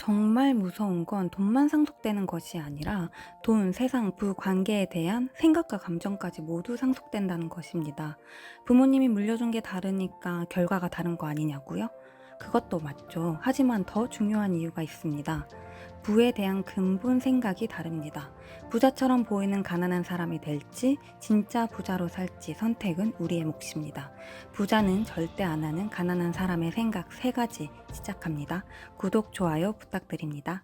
정말 무서운 건 돈만 상속되는 것이 아니라 돈, 세상, 부, 관계에 대한 생각과 감정까지 모두 상속된다는 것입니다. 부모님이 물려준 게 다르니까 결과가 다른 거 아니냐고요? 그것도 맞죠. 하지만 더 중요한 이유가 있습니다. 부에 대한 근본 생각이 다릅니다. 부자처럼 보이는 가난한 사람이 될지 진짜 부자로 살지 선택은 우리의 몫입니다. 부자는 절대 안 하는 가난한 사람의 생각 3가지 시작합니다. 구독, 좋아요 부탁드립니다.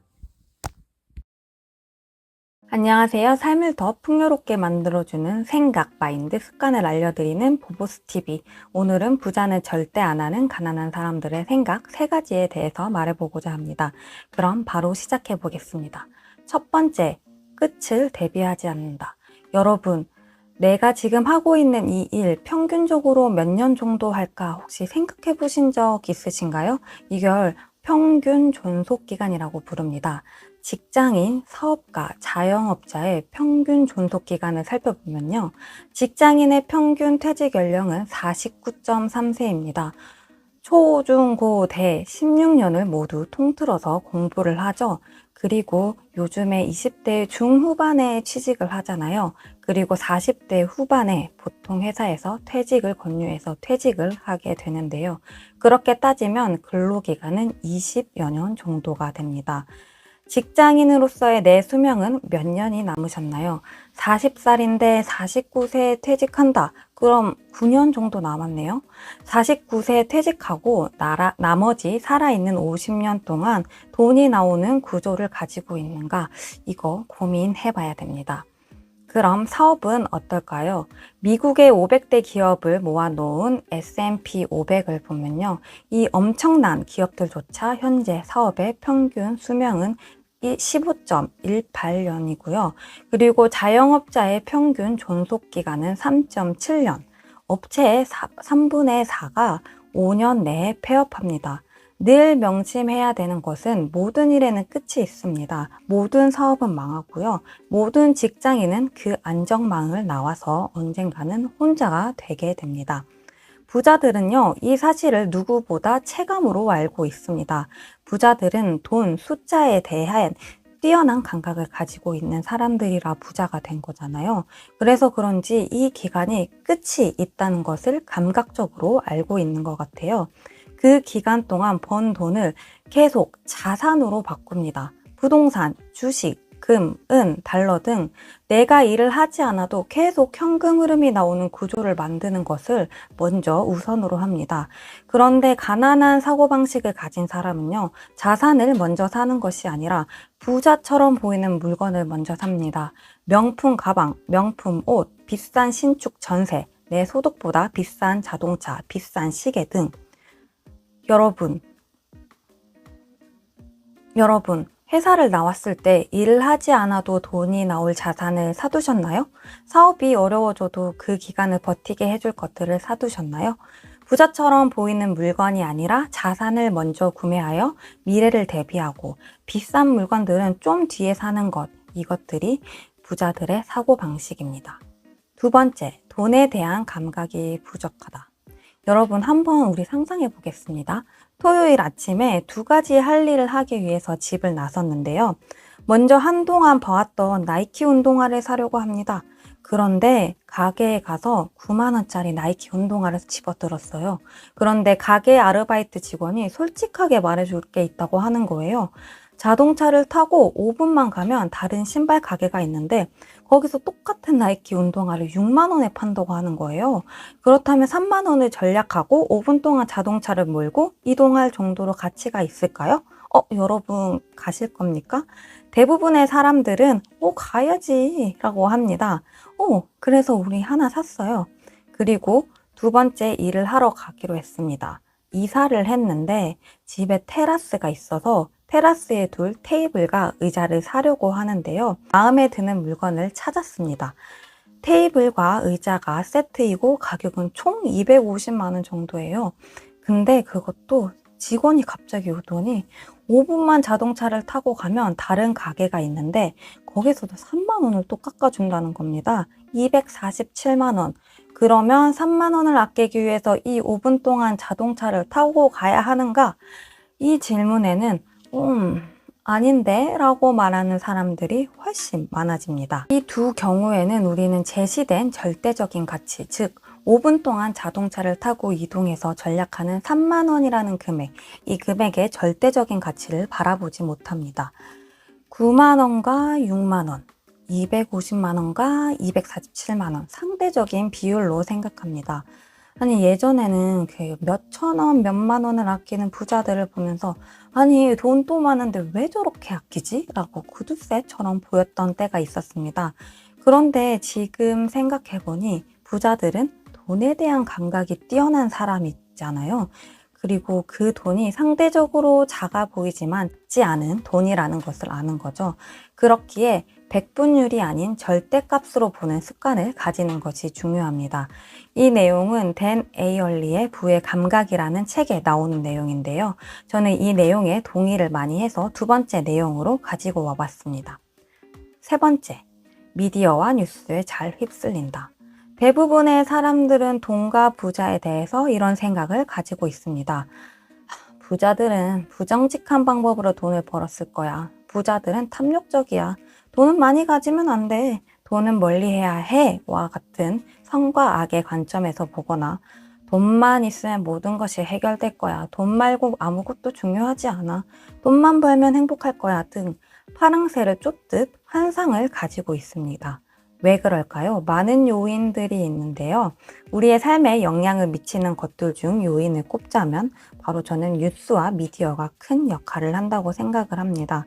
안녕하세요. 삶을 더 풍요롭게 만들어주는 생각, 마인드, 습관을 알려드리는 보보스TV. 오늘은 부자는 절대 안 하는 가난한 사람들의 생각 3가지에 대해서 말해보고자 합니다. 그럼 바로 시작해 보겠습니다. 첫 번째, 끝을 대비하지 않는다. 여러분, 내가 지금 하고 있는 이 일 평균적으로 몇 년 정도 할까 혹시 생각해 보신 적 있으신가요? 이걸 평균 존속기간이라고 부릅니다. 직장인, 사업가, 자영업자의 평균 존속기간을 살펴보면요. 직장인의 평균 퇴직 연령은 49.3세입니다. 초, 중, 고, 대 16년을 모두 통틀어서 공부를 하죠. 그리고 요즘에 20대 중후반에 취직을 하잖아요. 그리고 40대 후반에 보통 회사에서 퇴직을 권유해서 퇴직을 하게 되는데요. 그렇게 따지면 근로기간은 20여 년 정도가 됩니다. 직장인으로서의 내 수명은 몇 년이 남으셨나요? 40살인데 49세에 퇴직한다. 그럼 9년 정도 남았네요. 49세에 퇴직하고 나머지 살아있는 50년 동안 돈이 나오는 구조를 가지고 있는가? 이거 고민해봐야 됩니다. 그럼 사업은 어떨까요? 미국의 500대 기업을 모아놓은 S&P 500을 보면요. 이 엄청난 기업들조차 현재 사업의 평균 수명은 15.18년이고요. 그리고 자영업자의 평균 존속기간은 3.7년, 업체의 3분의 4가 5년 내에 폐업합니다. 늘 명심해야 되는 것은 모든 일에는 끝이 있습니다. 모든 사업은 망하고요. 모든 직장인은 그 안정망을 나와서 언젠가는 혼자가 되게 됩니다. 부자들은요, 이 사실을 누구보다 체감으로 알고 있습니다. 부자들은 돈, 숫자에 대한 뛰어난 감각을 가지고 있는 사람들이라 부자가 된 거잖아요. 그래서 그런지 이 기간이 끝이 있다는 것을 감각적으로 알고 있는 것 같아요. 그 기간 동안 번 돈을 계속 자산으로 바꿉니다. 부동산, 주식, 금, 은, 달러 등 내가 일을 하지 않아도 계속 현금 흐름이 나오는 구조를 만드는 것을 먼저 우선으로 합니다. 그런데 가난한 사고방식을 가진 사람은요, 자산을 먼저 사는 것이 아니라 부자처럼 보이는 물건을 먼저 삽니다. 명품 가방, 명품 옷, 비싼 신축 전세, 내 소득보다 비싼 자동차, 비싼 시계 등 여러분, 회사를 나왔을 때 일을 하지 않아도 돈이 나올 자산을 사두셨나요? 사업이 어려워져도 그 기간을 버티게 해줄 것들을 사두셨나요? 부자처럼 보이는 물건이 아니라 자산을 먼저 구매하여 미래를 대비하고 비싼 물건들은 좀 뒤에 사는 것, 이것들이 부자들의 사고방식입니다. 두 번째, 돈에 대한 감각이 부족하다. 여러분, 한번 우리 상상해 보겠습니다. 토요일 아침에 2가지 할 일을 하기 위해서 집을 나섰는데요. 먼저 한동안 봐왔던 나이키 운동화를 사려고 합니다. 그런데 가게에 가서 9만 원짜리 나이키 운동화를 집어들었어요. 그런데 가게 아르바이트 직원이 솔직하게 말해줄 게 있다고 하는 거예요. 자동차를 타고 5분만 가면 다른 신발 가게가 있는데 거기서 똑같은 나이키 운동화를 6만 원에 판다고 하는 거예요. 그렇다면 3만 원을 절약하고 5분 동안 자동차를 몰고 이동할 정도로 가치가 있을까요? 여러분 가실 겁니까? 대부분의 사람들은 가야지 라고 합니다. 그래서 우리 하나 샀어요. 그리고 두 번째 일을 하러 가기로 했습니다. 이사를 했는데 집에 테라스가 있어서 테라스에 둘 테이블과 의자를 사려고 하는데요. 마음에 드는 물건을 찾았습니다. 테이블과 의자가 세트이고 가격은 총 250만 원 정도예요. 근데 그것도 직원이 갑자기 오더니 5분만 자동차를 타고 가면 다른 가게가 있는데 거기서도 3만 원을 또 깎아준다는 겁니다. 247만 원. 그러면 3만 원을 아끼기 위해서 이 5분 동안 자동차를 타고 가야 하는가? 이 질문에는 아닌데? 라고 말하는 사람들이 훨씬 많아집니다. 이 두 경우에는 우리는 제시된 절대적인 가치, 즉 5분 동안 자동차를 타고 이동해서 전략하는 3만 원이라는 금액, 이 금액의 절대적인 가치를 바라보지 못합니다. 9만 원과 6만 원, 250만 원과 247만 원, 상대적인 비율로 생각합니다. 아니, 예전에는 그 몇천 원, 몇만 원을 아끼는 부자들을 보면서 아니, 돈 또 많은데 왜 저렇게 아끼지? 라고 구두쇠처럼 보였던 때가 있었습니다. 그런데 지금 생각해보니 부자들은 돈에 대한 감각이 뛰어난 사람이잖아요. 그리고 그 돈이 상대적으로 작아 보이지만 작지 않은 돈이라는 것을 아는 거죠. 그렇기에 백분율이 아닌 절대값으로 보는 습관을 가지는 것이 중요합니다. 이 내용은 댄 에이얼리의 부의 감각이라는 책에 나오는 내용인데요. 저는 이 내용에 동의를 많이 해서 두 번째 내용으로 가지고 와봤습니다. 세 번째, 미디어와 뉴스에 잘 휩쓸린다. 대부분의 사람들은 돈과 부자에 대해서 이런 생각을 가지고 있습니다. 부자들은 부정직한 방법으로 돈을 벌었을 거야. 부자들은 탐욕적이야. 돈은 많이 가지면 안 돼. 돈은 멀리해야 해. 와 같은 선과 악의 관점에서 보거나 돈만 있으면 모든 것이 해결될 거야. 돈 말고 아무것도 중요하지 않아. 돈만 벌면 행복할 거야 등 파랑새를 쫓듯 환상을 가지고 있습니다. 왜 그럴까요? 많은 요인들이 있는데요. 우리의 삶에 영향을 미치는 것들 중 요인을 꼽자면 바로 저는 뉴스와 미디어가 큰 역할을 한다고 생각을 합니다.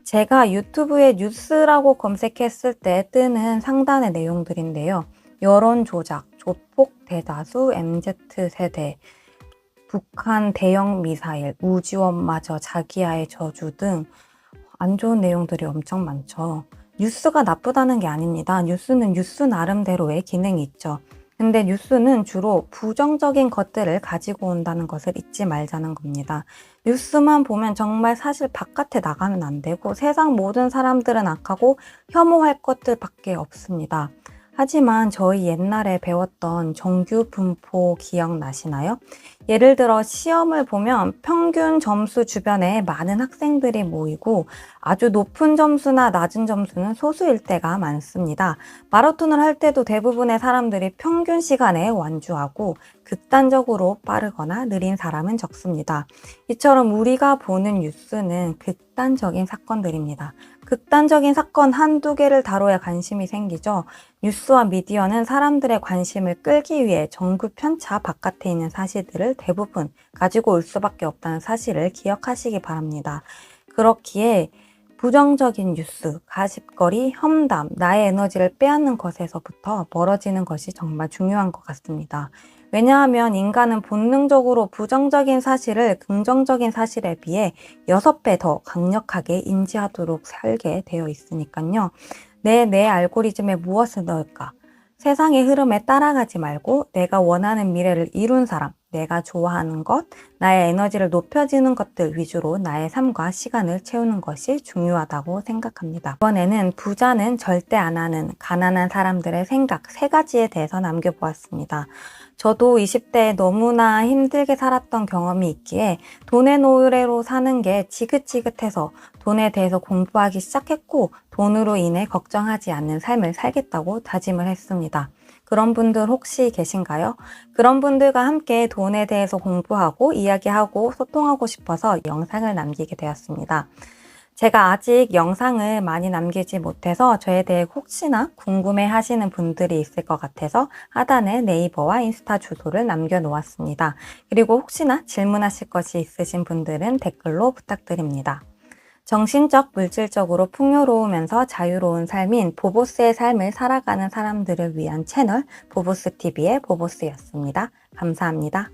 제가 유튜브에 뉴스라고 검색했을 때 뜨는 상단의 내용들인데요. 여론 조작, 조폭 대다수, MZ세대, 북한 대형 미사일, 우주원마저 자기야의 저주 등 안 좋은 내용들이 엄청 많죠. 뉴스가 나쁘다는 게 아닙니다. 뉴스는 뉴스 나름대로의 기능이 있죠. 근데 뉴스는 주로 부정적인 것들을 가지고 온다는 것을 잊지 말자는 겁니다. 뉴스만 보면 정말 사실 바깥에 나가면 안 되고 세상 모든 사람들은 악하고 혐오할 것들밖에 없습니다. 하지만 저희 옛날에 배웠던 정규 분포 기억나시나요? 예를 들어 시험을 보면 평균 점수 주변에 많은 학생들이 모이고 아주 높은 점수나 낮은 점수는 소수일 때가 많습니다. 마라톤을 할 때도 대부분의 사람들이 평균 시간에 완주하고 극단적으로 빠르거나 느린 사람은 적습니다. 이처럼 우리가 보는 뉴스는 극단적인 사건들입니다. 극단적인 사건 한두 개를 다뤄야 관심이 생기죠. 뉴스와 미디어는 사람들의 관심을 끌기 위해 정부 편차 바깥에 있는 사실들을 대부분 가지고 올 수밖에 없다는 사실을 기억하시기 바랍니다. 그렇기에 부정적인 뉴스, 가십거리, 험담, 나의 에너지를 빼앗는 것에서부터 멀어지는 것이 정말 중요한 것 같습니다. 왜냐하면 인간은 본능적으로 부정적인 사실을 긍정적인 사실에 비해 6배 더 강력하게 인지하도록 살게 되어 있으니까요. 내 알고리즘에 무엇을 넣을까? 세상의 흐름에 따라가지 말고 내가 원하는 미래를 이룬 사람, 내가 좋아하는 것, 나의 에너지를 높여주는 것들 위주로 나의 삶과 시간을 채우는 것이 중요하다고 생각합니다. 이번에는 부자는 절대 안 하는 가난한 사람들의 생각 3가지에 대해서 남겨보았습니다. 저도 20대에 너무나 힘들게 살았던 경험이 있기에 돈의 노래로 사는 게 지긋지긋해서 돈에 대해서 공부하기 시작했고 돈으로 인해 걱정하지 않는 삶을 살겠다고 다짐을 했습니다. 그런 분들 혹시 계신가요? 그런 분들과 함께 돈에 대해서 공부하고 이야기하고 소통하고 싶어서 영상을 남기게 되었습니다. 제가 아직 영상을 많이 남기지 못해서 저에 대해 혹시나 궁금해 하시는 분들이 있을 것 같아서 하단에 네이버와 인스타 주소를 남겨놓았습니다. 그리고 혹시나 질문하실 것이 있으신 분들은 댓글로 부탁드립니다. 정신적, 물질적으로 풍요로우면서 자유로운 삶인 보보스의 삶을 살아가는 사람들을 위한 채널 보보스TV의 보보스였습니다. 감사합니다.